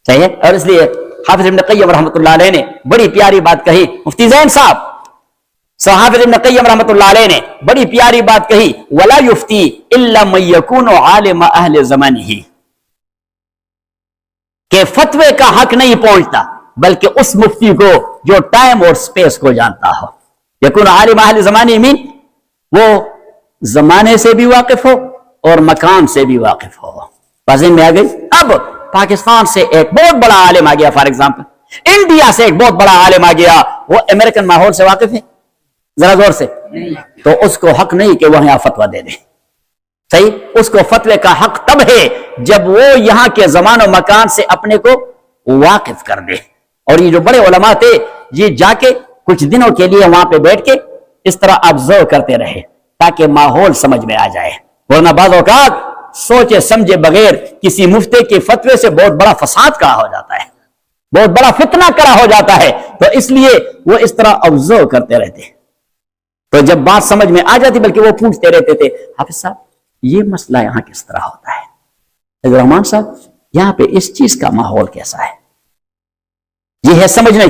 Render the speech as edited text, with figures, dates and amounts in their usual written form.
صحیح ہے. اور اس لیے حافظ ابن قیم رحمۃ اللہ علیہ نے بڑی پیاری بات کہی. مفتی زین صاحب حافظ ابن قیم رحمۃ اللہ علیہ نے بڑی پیاری بات کہی, ولا یفتی الا من یکون عالم اہل زمانہ, کہ فتوے کا حق نہیں پہنچتا بلکہ اس مفتی کو جو ٹائم اور سپیس کو جانتا ہو. یکون عالم اہل زمانہ میں وہ زمانے سے بھی واقف ہو اور مکان سے بھی واقف ہو. واضح میں آ گئی. اب پاکستان سے ایک بہت بڑا عالم آ گیا, فار ایگزامپل انڈیا سے ایک بہت بڑا عالم آ گیا, وہ امریکن ماحول سے واقف ہے ذرا زور سے, تو اس کو حق نہیں کہ وہ یہاں فتویٰ دے دے. صحیح, اس کو فتوے کا حق تب ہے جب وہ یہاں کے زمان و مکان سے اپنے کو واقف کر دے. اور یہ جو بڑے علماء تھے یہ جا کے کچھ دنوں کے لیے وہاں پہ بیٹھ کے اس طرح آبزرو کرتے رہے تاکہ ماحول سمجھ میں آ جائے. ورنہ بعض اوقات سوچے سمجھے بغیر کسی مفتی کے فتوے سے بہت بڑا فساد کھڑا ہو جاتا ہے, بہت بڑا فتنہ کھڑا ہو جاتا ہے. تو اس لیے وہ اس طرح آبزرو کرتے رہتے. تو جب بات سمجھ میں آ جاتی بلکہ وہ پوچھتے رہتے تھے, حافظ صاحب یہ مسئلہ یہاں کس طرح ہوتا ہے, عبد الرحمان صاحب یہاں پہ اس چیز کا ماحول کیسا ہے, یہ ہے سمجھنے